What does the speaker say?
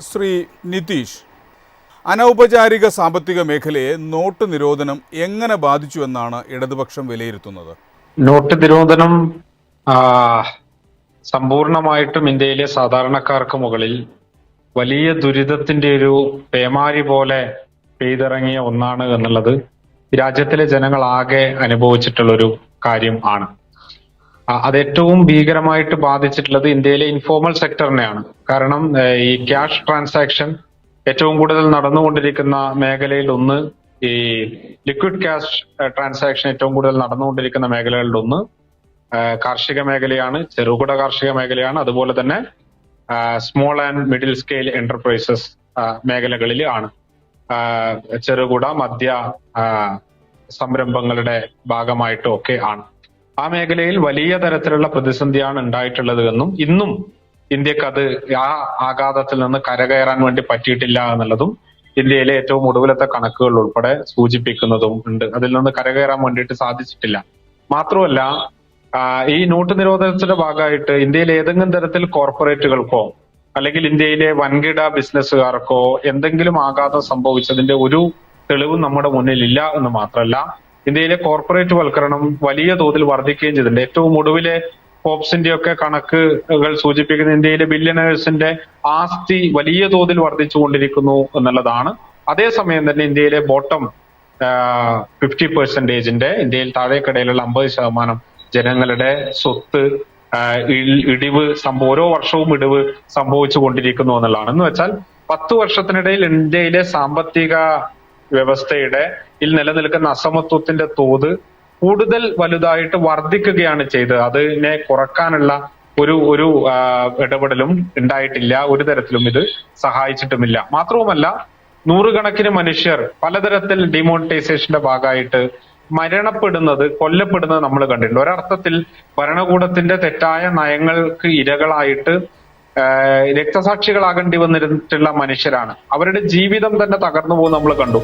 ശ്രീ നിതീഷ്, അനൗപചാരിക സാമ്പത്തിക മേഖലയെ നോട്ട് നിരോധനം എങ്ങനെ ബാധിച്ചു എന്നാണ് ഇടതുപക്ഷം വിലയിരുത്തുന്നത്? നോട്ട് നിരോധനം സമ്പൂർണമായിട്ടും ഇന്ത്യയിലെ സാധാരണക്കാർക്ക് മുകളിൽ വലിയ ദുരിതത്തിന്റെ ഒരു പേമാരി പോലെ പെയ്തിറങ്ങിയ ഒന്നാണ് എന്നുള്ളത് രാജ്യത്തിലെ ജനങ്ങൾ ആകെ അനുഭവിച്ചിട്ടുള്ള ഒരു കാര്യം ആണ്. അത് ഏറ്റവും ഭീകരമായിട്ട് ബാധിച്ചിട്ടുള്ളത് ഇന്ത്യയിലെ ഇൻഫോർമൽ സെക്ടറിനെയാണ്. കാരണം ഈ ക്യാഷ് ട്രാൻസാക്ഷൻ ഏറ്റവും കൂടുതൽ നടന്നുകൊണ്ടിരിക്കുന്ന മേഖലയിൽ ഒന്ന്, ഈ ലിക്വിഡ് ക്യാഷ് ട്രാൻസാക്ഷൻ ഏറ്റവും കൂടുതൽ നടന്നുകൊണ്ടിരിക്കുന്ന മേഖലകളിൽ ഒന്ന് കാർഷിക മേഖലയാണ്, ചെറുകിട കാർഷിക മേഖലയാണ്. അതുപോലെ തന്നെ small and middle scale enterprises മേഖലകളിൽ ആണ്. ചെറുകിട മധ്യ സംരംഭങ്ങളുടെ ഭാഗമായിട്ടും ഒക്കെ ആണ്. ആ മേഖലയിൽ വലിയ തരത്തിലുള്ള പ്രതിസന്ധിയാണ് ഉണ്ടായിട്ടുള്ളത് എന്നും ഇന്നും ഇന്ത്യക്ക് അത് ആ ആഘാതത്തിൽ നിന്ന് കരകയറാൻ വേണ്ടി പറ്റിയിട്ടില്ല എന്നുള്ളതും ഇന്ത്യയിലെ ഏറ്റവും ഒടുവിലത്തെ കണക്കുകൾ ഉൾപ്പെടെ സൂചിപ്പിക്കുന്നതും ഉണ്ട്. അതിൽ നിന്ന് കരകയറാൻ വേണ്ടിയിട്ട് സാധിച്ചിട്ടില്ല. മാത്രമല്ല, ഈ നോട്ട് നിരോധനത്തിന്റെ ഭാഗമായിട്ട് ഇന്ത്യയിലെ ഏതെങ്കിലും തരത്തിൽ കോർപ്പറേറ്റുകൾക്കോ അല്ലെങ്കിൽ ഇന്ത്യയിലെ വൻകിട ബിസിനസ്സുകാർക്കോ എന്തെങ്കിലും ആഘാതം സംഭവിച്ചതിന്റെ ഒരു തെളിവും നമ്മുടെ മുന്നിൽ ഇല്ല എന്ന് മാത്രമല്ല, ഇന്ത്യയിലെ കോർപ്പറേറ്റ് വൽക്കരണം വലിയ തോതിൽ വർദ്ധിക്കുകയും ചെയ്തിട്ടുണ്ട്. ഏറ്റവും ഒടുവിലെ ഫോബ്സിന്റെ ഒക്കെ കണക്കുകൾ സൂചിപ്പിക്കുന്ന ഇന്ത്യയിലെ ബില്യണേഴ്സിന്റെ ആസ്തി വലിയ തോതിൽ വർദ്ധിച്ചുകൊണ്ടിരിക്കുന്നു എന്നുള്ളതാണ്. അതേസമയം തന്നെ ഇന്ത്യയിലെ ബോട്ടം 50%, ഇന്ത്യയിൽ താഴേക്കിടയിലുള്ള 50% ജനങ്ങളുടെ സ്വത്ത് ഓരോ വർഷവും ഇടിവ് സംഭവിച്ചു കൊണ്ടിരിക്കുന്നു എന്നുള്ളതാണ്. എന്ന് വെച്ചാൽ 10 വർഷത്തിനിടയിൽ ഇന്ത്യയിലെ സാമ്പത്തിക വ്യവസ്ഥയുടെ നിലനിൽക്കുന്ന അസമത്വത്തിന്റെ തോത് കൂടുതൽ വലുതായിട്ട് വർദ്ധിക്കുകയാണ് ചെയ്തത്. അതിനെ കുറക്കാനുള്ള ഒരു ഇടപെടലും ഉണ്ടായിട്ടില്ല. ഒരു തരത്തിലും ഇത് സഹായിച്ചിട്ടുമില്ല. മാത്രവുമല്ല, നൂറുകണക്കിന് മനുഷ്യർ പലതരത്തിൽ ഡിമോണിറ്റൈസേഷന്റെ ഭാഗമായിട്ട് കൊല്ലപ്പെടുന്നത് നമ്മൾ കണ്ടിട്ടുണ്ട്. ഒരർത്ഥത്തിൽ ഭരണകൂടത്തിന്റെ തെറ്റായ നയങ്ങൾക്ക് ഇരകളായിട്ട് രക്തസാക്ഷികളാകേണ്ടി വന്നിട്ടുള്ള മനുഷ്യരാണ്. അവരുടെ ജീവിതം തന്നെ തകർന്നു പോകുന്നത് നമ്മൾ കണ്ടു.